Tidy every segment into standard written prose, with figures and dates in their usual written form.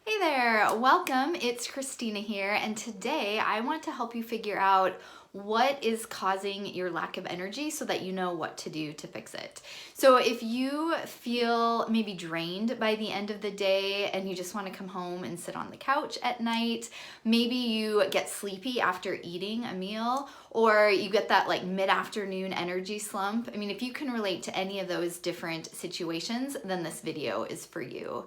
Hey there, welcome. It's Christina here, and today I want to help you figure out what is causing your lack of energy so that you know what to do to fix it. So if you feel maybe drained by the end of the day and you just want to come home and sit on the couch at night, maybe you get sleepy after eating a meal, or you get that like mid-afternoon energy slump. I mean, if you can relate to any of those different situations, then this video is for you.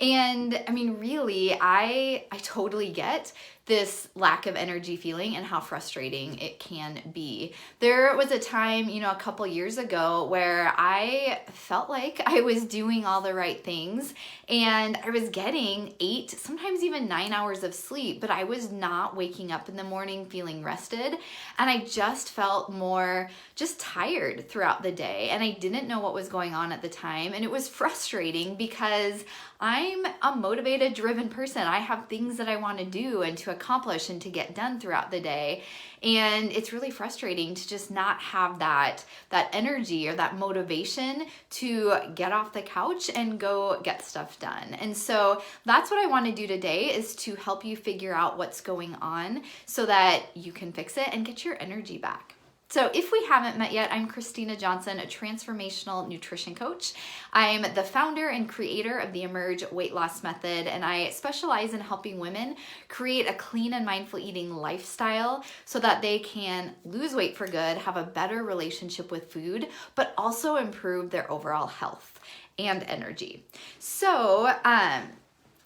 And I mean, really, I totally get this lack of energy feeling and how frustrating it can be. There was a time, a couple years ago where I felt like I was doing all the right things and I was getting 8, sometimes even 9 hours of sleep, but I was not waking up in the morning feeling rested. And I just felt more just tired throughout the day. And I didn't know what was going on at the time. And it was frustrating because I'm a motivated, driven person. I have things that I want to do and to accomplish and to get done throughout the day. And it's really frustrating to just not have that energy or that motivation to get off the couch and go get stuff done. And so that's what I want to do today, is to help you figure out what's going on so that you can fix it and get your energy back. So if we haven't met yet, I'm Christina Johnson, a transformational nutrition coach. I'm the founder and creator of the Emerge Weight Loss Method, and I specialize in helping women create a clean and mindful eating lifestyle so that they can lose weight for good, have a better relationship with food, but also improve their overall health and energy. So,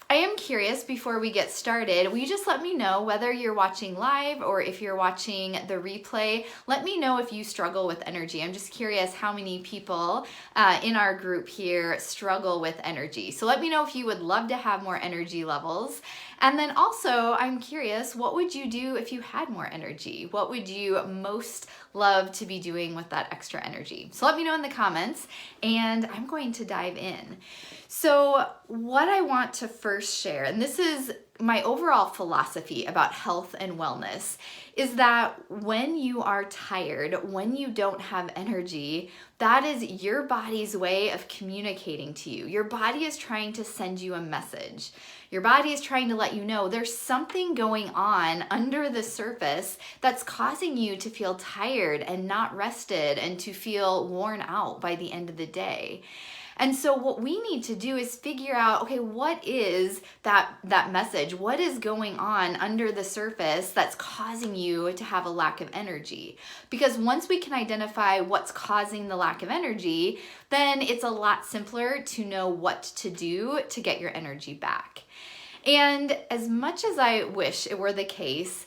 I am curious, before we get started, will you just let me know whether you're watching live or if you're watching the replay? Let me know if you struggle with energy. I'm just curious how many people in our group here struggle with energy. So let me know if you would love to have more energy levels. And then also, I'm curious, what would you do if you had more energy? What would you most love to be doing with that extra energy? So let me know in the comments, and I'm going to dive in. So what I want to first share, and this is my overall philosophy about health and wellness, is that when you are tired, when you don't have energy, that is your body's way of communicating to you. Your body is trying to send you a message. Your body is trying to let you know there's something going on under the surface that's causing you to feel tired and not rested and to feel worn out by the end of the day. And so what we need to do is figure out, okay, what is that message? What is going on under the surface that's causing you to have a lack of energy? Because once we can identify what's causing the lack of energy, then it's a lot simpler to know what to do to get your energy back. And as much as I wish it were the case,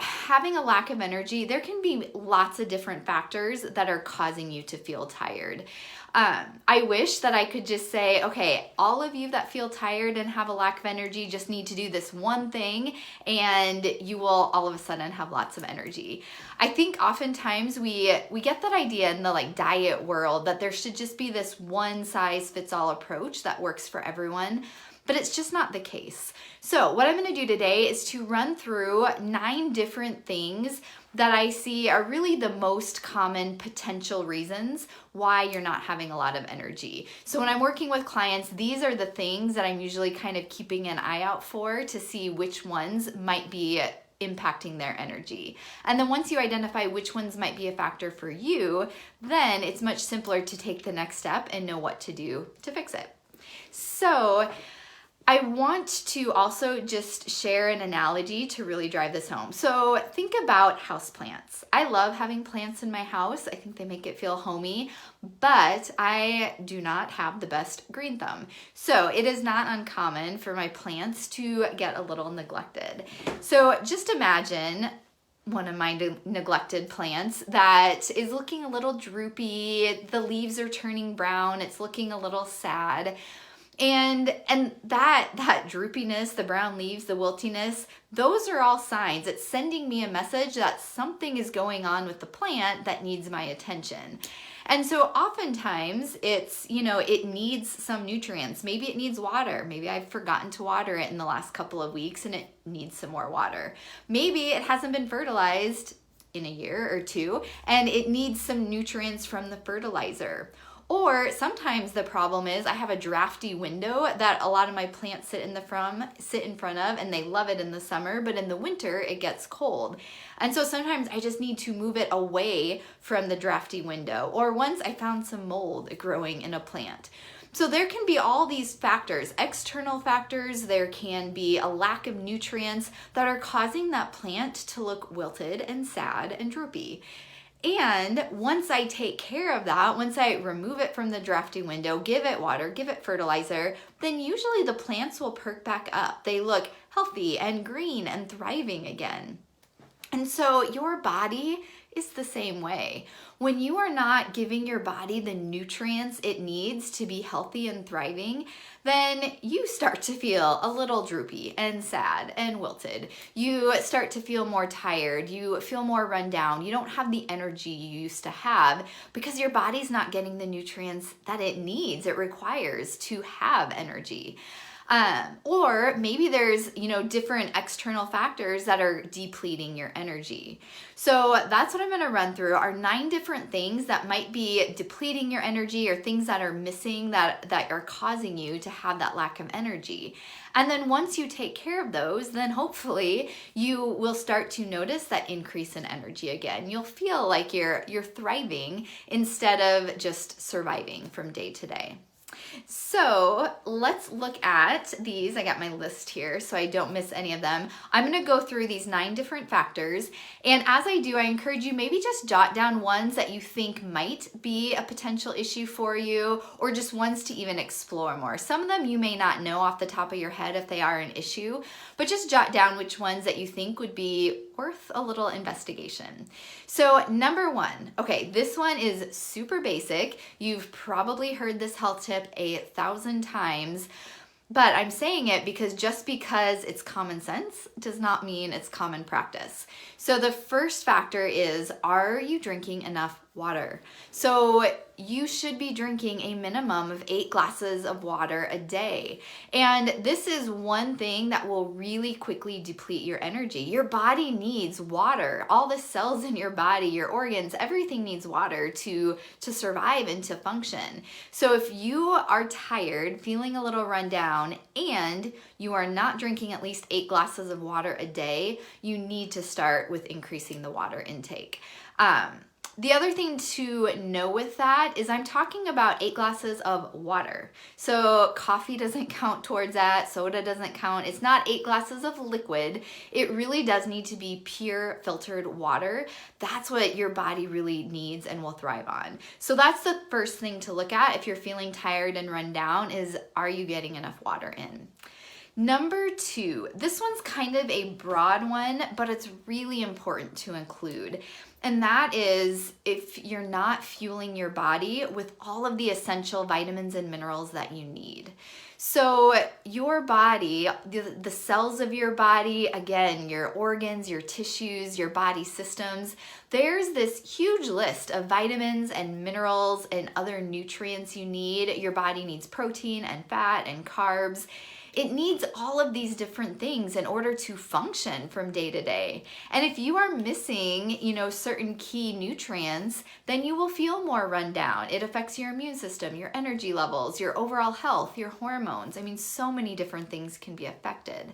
having a lack of energy, there can be lots of different factors that are causing you to feel tired. I wish that I could just say, okay, all of you that feel tired and have a lack of energy just need to do this one thing and you will all of a sudden have lots of energy. I think oftentimes we get that idea in the diet world that there should just be this one size fits all approach that works for everyone. But it's just not the case. So what I'm going to do today is to run through 9 different things that I see are really the most common potential reasons why you're not having a lot of energy. So when I'm working with clients, these are the things that I'm usually kind of keeping an eye out for to see which ones might be impacting their energy. And then once you identify which ones might be a factor for you, then it's much simpler to take the next step and know what to do to fix it. So I want to also just share an analogy to really drive this home. So think about houseplants. I love having plants in my house. I think they make it feel homey, but I do not have the best green thumb. So it is not uncommon for my plants to get a little neglected. So just imagine one of my neglected plants that is looking a little droopy. The leaves are turning brown. It's looking a little sad. And that droopiness, the brown leaves, the wiltiness, those are all signs. It's sending me a message that something is going on with the plant that needs my attention. And so oftentimes it's, it needs some nutrients. Maybe it needs water. Maybe I've forgotten to water it in the last couple of weeks and it needs some more water. Maybe it hasn't been fertilized in a year or two and it needs some nutrients from the fertilizer. Or sometimes the problem is I have a drafty window that a lot of my plants sit in front of, and they love it in the summer, but in the winter it gets cold. And so sometimes I just need to move it away from the drafty window. Or once I found some mold growing in a plant. So there can be all these factors, external factors. There can be a lack of nutrients that are causing that plant to look wilted and sad and droopy. And once I take care of that, once I remove it from the drafty window, give it water, give it fertilizer, then usually the plants will perk back up. They look healthy and green and thriving again. And so your body is the same way. When you are not giving your body the nutrients it needs to be healthy and thriving, then you start to feel a little droopy and sad and wilted. You start to feel more tired. You feel more run down. You don't have the energy you used to have because your body's not getting the nutrients that it needs, it requires to have energy. Or maybe there's, different external factors that are depleting your energy. So that's what I'm going to run through are 9 different things that might be depleting your energy or things that are missing that are causing you to have that lack of energy. And then once you take care of those, then hopefully you will start to notice that increase in energy again. You'll feel like you're thriving instead of just surviving from day to day. So let's look at these. I got my list here so I don't miss any of them. I'm going to go through these 9 different factors. And as I do, I encourage you maybe just jot down ones that you think might be a potential issue for you, or just ones to even explore more. Some of them you may not know off the top of your head if they are an issue, but just jot down which ones that you think would be worth a little investigation. So number 1, okay, this one is super basic. You've probably heard this health tip 1,000 times, but I'm saying it because just because it's common sense does not mean it's common practice. So the first factor is, are you drinking enough water? So you should be drinking a minimum of 8 glasses of water a day. And this is one thing that will really quickly deplete your energy. Your body needs water. All the cells in your body, your organs, everything needs water to survive and to function. So if you are tired, feeling a little run down, and you are not drinking at least 8 glasses of water a day, you need to start with increasing the water intake. The other thing to know with that is I'm talking about 8 glasses of water. So coffee doesn't count towards that. Soda doesn't count. It's not 8 glasses of liquid. It really does need to be pure filtered water. That's what your body really needs and will thrive on. So that's the first thing to look at if you're feeling tired and run down is, are you getting enough water in? Number 2, this one's kind of a broad one, but it's really important to include. And that is if you're not fueling your body with all of the essential vitamins and minerals that you need. So your body, the cells of your body, again, your organs, your tissues, your body systems, there's this huge list of vitamins and minerals and other nutrients you need. Your body needs protein and fat and carbs. It needs all of these different things in order to function from day to day. And if you are missing, certain key nutrients, then you will feel more run down. It affects your immune system, your energy levels, your overall health, your hormones. So many different things can be affected.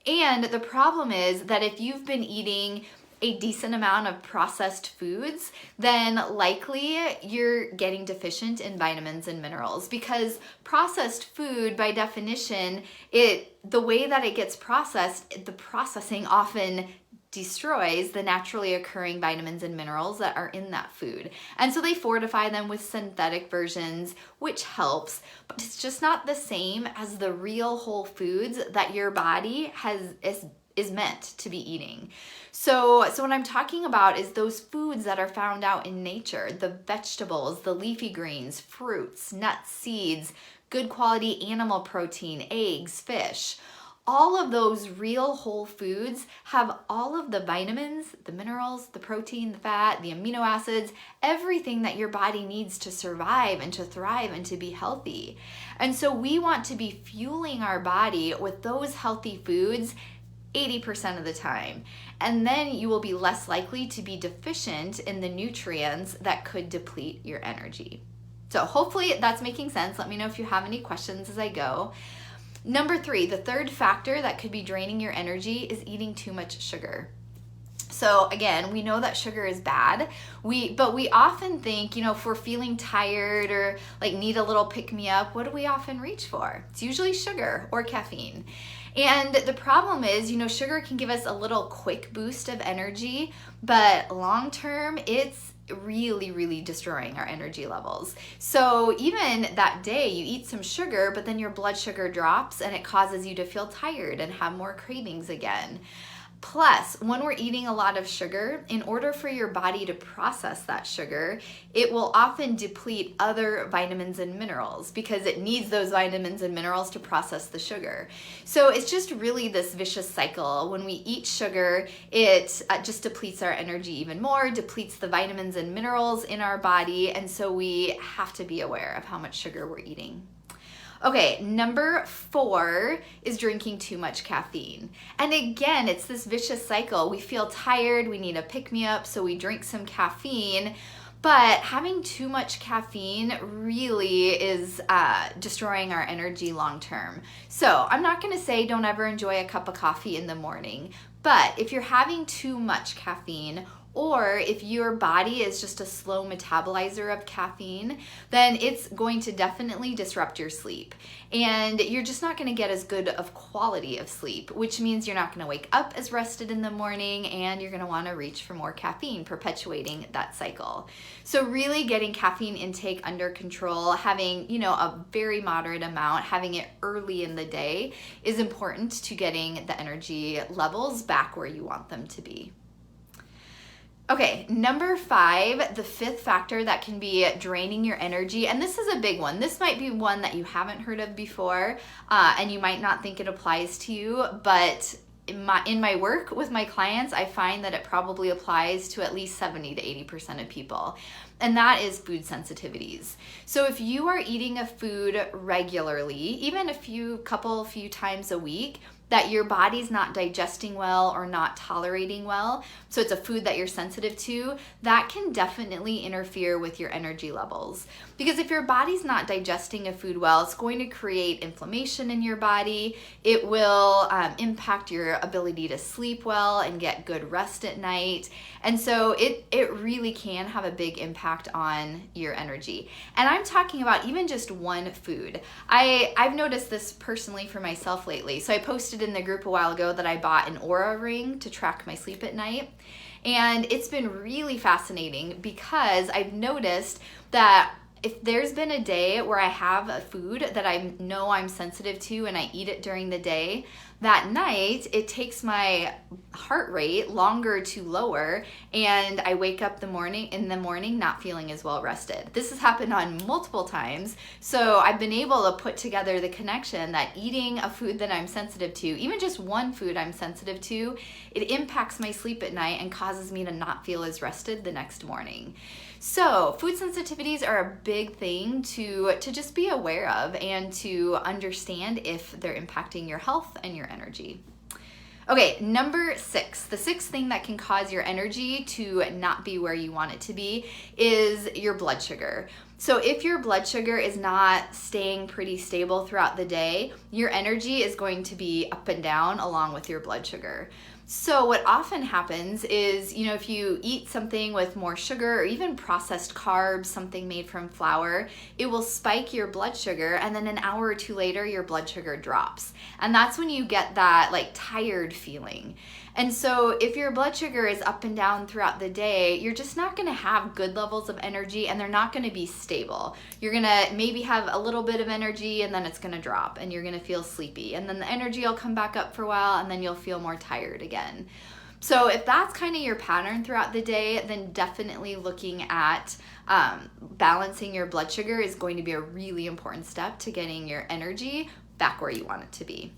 And the problem is that if you've been eating a decent amount of processed foods, then likely you're getting deficient in vitamins and minerals, because processed food, by definition, the way that it gets processed, the processing often destroys the naturally occurring vitamins and minerals that are in that food. And so they fortify them with synthetic versions, which helps, but it's just not the same as the real whole foods that your body is meant to be eating. So what I'm talking about is those foods that are found out in nature, the vegetables, the leafy greens, fruits, nuts, seeds, good quality animal protein, eggs, fish. All of those real whole foods have all of the vitamins, the minerals, the protein, the fat, the amino acids, everything that your body needs to survive and to thrive and to be healthy. And so we want to be fueling our body with those healthy foods 80% of the time. And then you will be less likely to be deficient in the nutrients that could deplete your energy. So hopefully that's making sense. Let me know if you have any questions as I go. Number 3, the third factor that could be draining your energy is eating too much sugar. So again, we know that sugar is bad. But we often think, if we're feeling tired or like need a little pick-me-up, what do we often reach for? It's usually sugar or caffeine. And the problem is, sugar can give us a little quick boost of energy, but long term, it's really, really destroying our energy levels. So even that day you eat some sugar, but then your blood sugar drops and it causes you to feel tired and have more cravings again. Plus, when we're eating a lot of sugar, in order for your body to process that sugar, it will often deplete other vitamins and minerals because it needs those vitamins and minerals to process the sugar. So it's just really this vicious cycle. When we eat sugar, it just depletes our energy even more, depletes the vitamins and minerals in our body, and so we have to be aware of how much sugar we're eating. Okay, number 4 is drinking too much caffeine. And again, it's this vicious cycle. We feel tired, we need a pick-me-up, so we drink some caffeine. But having too much caffeine really is destroying our energy long term. So I'm not gonna say don't ever enjoy a cup of coffee in the morning, but if you're having too much caffeine, or if your body is just a slow metabolizer of caffeine, then it's going to definitely disrupt your sleep. And you're just not gonna get as good of quality of sleep, which means you're not gonna wake up as rested in the morning, and you're gonna wanna reach for more caffeine, perpetuating that cycle. So really getting caffeine intake under control, having a very moderate amount, having it early in the day is important to getting the energy levels back where you want them to be. Okay, number 5, the 5th factor that can be draining your energy, and this is a big one. This might be one that you haven't heard of before, and you might not think it applies to you, but in my work with my clients, I find that it probably applies to at least 70 to 80% of people, and that is food sensitivities. So if you are eating a food regularly, even a few times a week, that your body's not digesting well or not tolerating well, so it's a food that you're sensitive to, that can definitely interfere with your energy levels. Because if your body's not digesting a food well, it's going to create inflammation in your body. It will impact your ability to sleep well and get good rest at night. And so it really can have a big impact on your energy. And I'm talking about even just one food. I've noticed this personally for myself lately. So I posted in the group a while ago that I bought an Oura ring to track my sleep at night. And it's been really fascinating because I've noticed that if there's been a day where I have a food that I know I'm sensitive to and I eat it during the day, that night it takes my heart rate longer to lower, and I wake up in the morning not feeling as well rested. This has happened on multiple times, so I've been able to put together the connection that eating a food that I'm sensitive to, even just one food I'm sensitive to, it impacts my sleep at night and causes me to not feel as rested the next morning. So food sensitivities are a big thing to just be aware of and to understand if they're impacting your health and your energy. Okay, number 6, the 6th thing that can cause your energy to not be where you want it to be is your blood sugar. So if your blood sugar is not staying pretty stable throughout the day, your energy is going to be up and down along with your blood sugar. So what often happens is, if you eat something with more sugar or even processed carbs, something made from flour, it will spike your blood sugar, and then an hour or two later, your blood sugar drops. And that's when you get that tired feeling. And so if your blood sugar is up and down throughout the day, you're just not gonna have good levels of energy, and they're not gonna be stable. You're gonna maybe have a little bit of energy, and then it's gonna drop, and you're gonna feel sleepy. And then the energy will come back up for a while, and then you'll feel more tired again. So if that's kind of your pattern throughout the day, then definitely looking at balancing your blood sugar is going to be a really important step to getting your energy back where you want it to be.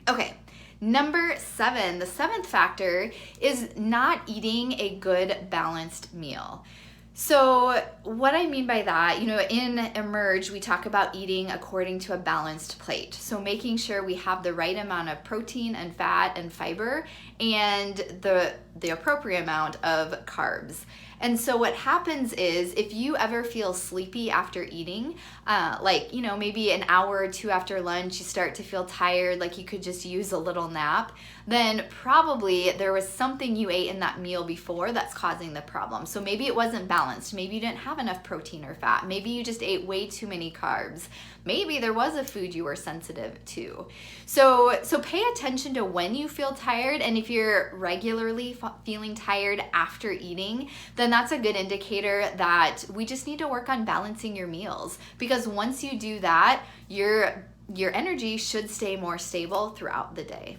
Okay. Number 7, the 7th factor is not eating a good balanced meal. So what I mean by that, in Emerge, we talk about eating according to a balanced plate. So making sure we have the right amount of protein and fat and fiber and the appropriate amount of carbs. And so what happens is if you ever feel sleepy after eating, like, maybe an hour or two after lunch, you start to feel tired, like you could just use a little nap, then probably there was something you ate in that meal before that's causing the problem. So maybe it wasn't balanced. Maybe you didn't have enough protein or fat. Maybe you just ate way too many carbs. Maybe there was a food you were sensitive to. So pay attention to when you feel tired, and if you're regularly feeling tired after eating, then that's a good indicator that we just need to work on balancing your meals, because once you do that, your energy should stay more stable throughout the day.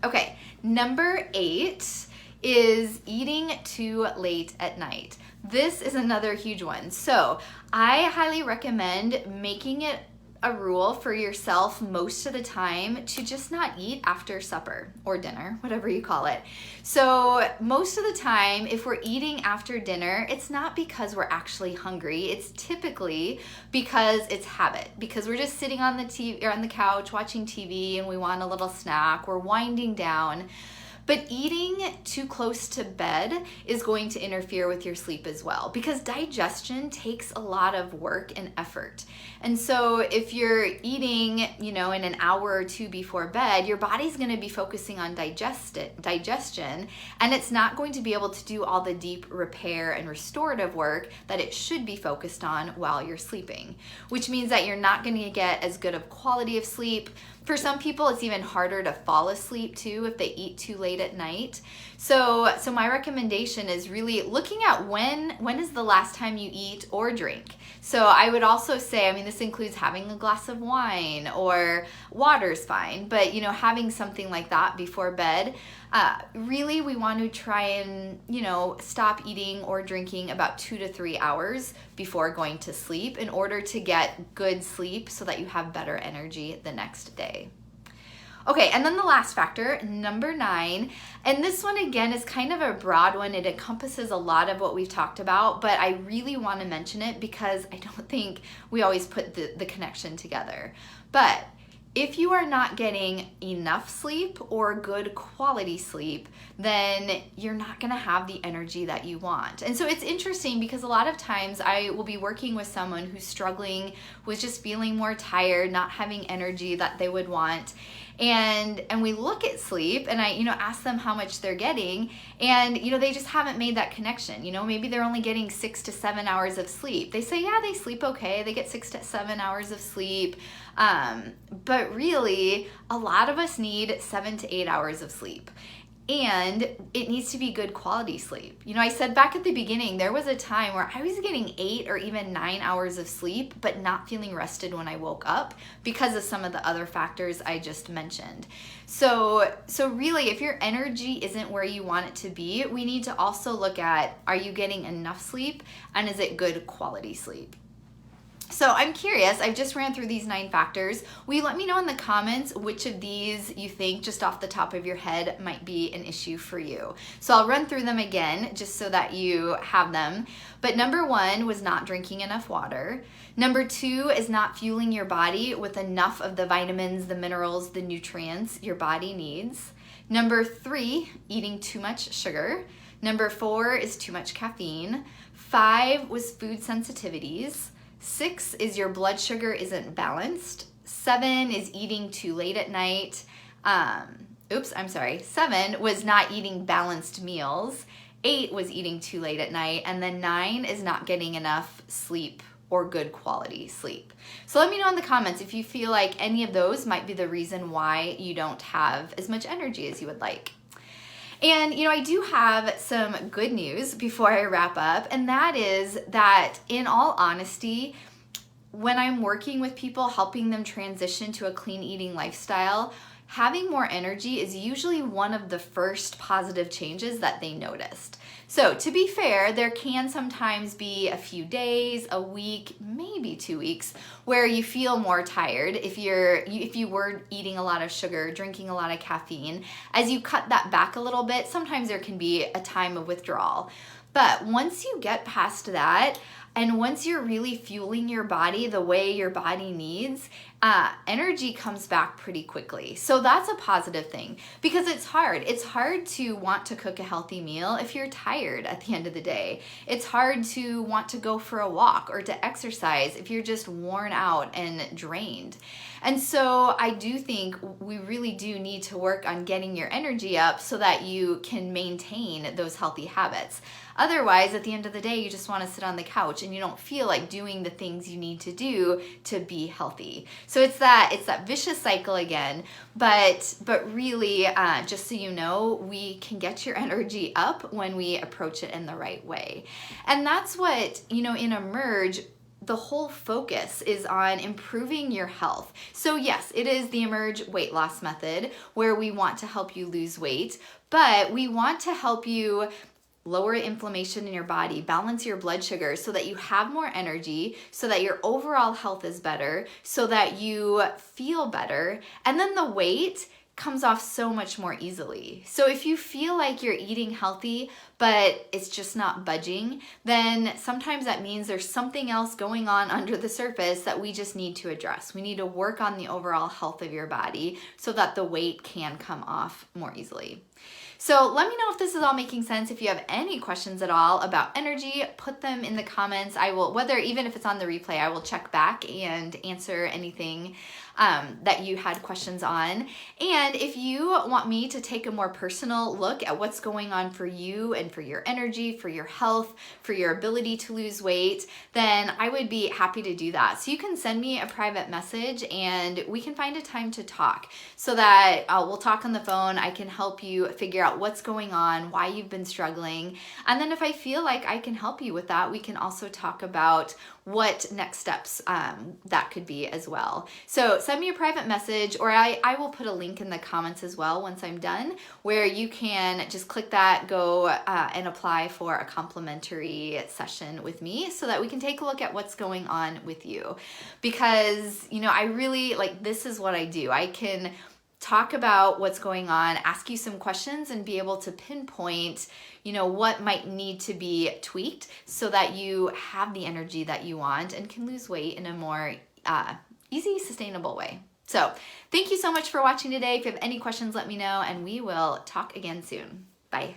Okay, number 8 is eating too late at night. This is another huge one. So I highly recommend making it a rule for yourself most of the time to just not eat after supper or dinner, whatever you call it. So most of the time, if we're eating after dinner, it's not because we're actually hungry. It's typically because it's habit, because we're just sitting on the TV or on the couch watching TV and we want a little snack. We're winding down. But eating too close to bed is going to interfere with your sleep as well, because digestion takes a lot of work and effort. And so if you're eating, in an hour or two before bed, your body's going to be focusing on digestion, and it's not going to be able to do all the deep repair and restorative work that it should be focused on while you're sleeping, which means that you're not going to get as good of quality of sleep. For some people, it's even harder to fall asleep too if they eat too late at night. So my recommendation is really looking at when is the last time you eat or drink. So I would also say, this includes having a glass of wine, or water's fine, but having something like that before bed. Really, we want to try and, stop eating or drinking about 2 to 3 hours before going to sleep in order to get good sleep so that you have better energy the next day. Okay, and then the last factor, number 9, and this one again is kind of a broad one. It encompasses a lot of what we've talked about, but I really want to mention it because I don't think we always put the connection together. But if you are not getting enough sleep or good quality sleep, then you're not going to have the energy that you want. And so it's interesting because a lot of times I will be working with someone who's struggling with just feeling more tired, not having energy that they would want. And we look at sleep and I, ask them how much they're getting, and, they just haven't made that connection. Maybe they're only getting 6 to 7 hours of sleep. They say, yeah, they sleep okay. They get 6 to 7 hours of sleep. But really, a lot of us need 7 to 8 hours of sleep. And it needs to be good quality sleep. I said back at the beginning, there was a time where I was getting 8 or even 9 hours of sleep, but not feeling rested when I woke up because of some of the other factors I just mentioned. So really, if your energy isn't where you want it to be, we need to also look at, are you getting enough sleep, and is it good quality sleep? So I'm curious, I've just ran through these 9 factors. Will you let me know in the comments which of these you think just off the top of your head might be an issue for you? So I'll run through them again just so that you have them. But number 1 was not drinking enough water. Number 2 is not fueling your body with enough of the vitamins, the minerals, the nutrients your body needs. Number 3, eating too much sugar. Number 4 is too much caffeine. 5 was food sensitivities. 6 is your blood sugar isn't balanced. 7 is eating too late at night. 7 was not eating balanced meals. 8 was eating too late at night. And then 9 is not getting enough sleep or good quality sleep. So let me know in the comments if you feel like any of those might be the reason why you don't have as much energy as you would like. And, I do have some good news before I wrap up, and that is that, in all honesty, when I'm working with people, helping them transition to a clean eating lifestyle, having more energy is usually one of the first positive changes that they noticed. So to be fair, there can sometimes be a few days, a week, maybe 2 weeks where you feel more tired if you were eating a lot of sugar, drinking a lot of caffeine. As you cut that back a little bit, sometimes there can be a time of withdrawal. But once you get past that, and once you're really fueling your body the way your body needs, energy comes back pretty quickly. So that's a positive thing, because it's hard. It's hard to want to cook a healthy meal if you're tired at the end of the day. It's hard to want to go for a walk or to exercise if you're just worn out and drained. And so I do think we really do need to work on getting your energy up so that you can maintain those healthy habits. Otherwise, at the end of the day, you just want to sit on the couch and you don't feel like doing the things you need to do to be healthy. So it's that vicious cycle again. But really, just so you know, we can get your energy up when we approach it in the right way. And that's what, in Emerge, the whole focus is on improving your health. So yes, it is the Emerge weight loss method where we want to help you lose weight, but we want to help you lower inflammation in your body, balance your blood sugar so that you have more energy, so that your overall health is better, so that you feel better, and then the weight comes off so much more easily. So if you feel like you're eating healthy, but it's just not budging, then sometimes that means there's something else going on under the surface that we just need to address. We need to work on the overall health of your body so that the weight can come off more easily. So let me know if this is all making sense. If you have any questions at all about energy, put them in the comments. I will, even if it's on the replay, I will check back and answer anything that you had questions on. And if you want me to take a more personal look at what's going on for you and for your energy, for your health, for your ability to lose weight, then I would be happy to do that. So you can send me a private message and we can find a time to talk so that we'll talk on the phone. I can help you figure out what's going on, why you've been struggling. And then if I feel like I can help you with that, we can also talk about what next steps that could be as well. So send me a private message, or I will put a link in the comments as well once I'm done, where you can just click that, go and apply for a complimentary session with me so that we can take a look at what's going on with you. Because, I really, this is what I do. I can talk about what's going on, ask you some questions, and be able to pinpoint what might need to be tweaked so that you have the energy that you want and can lose weight in a more easy, sustainable way. So thank you so much for watching today. If you have any questions, let me know, and we will talk again soon. Bye.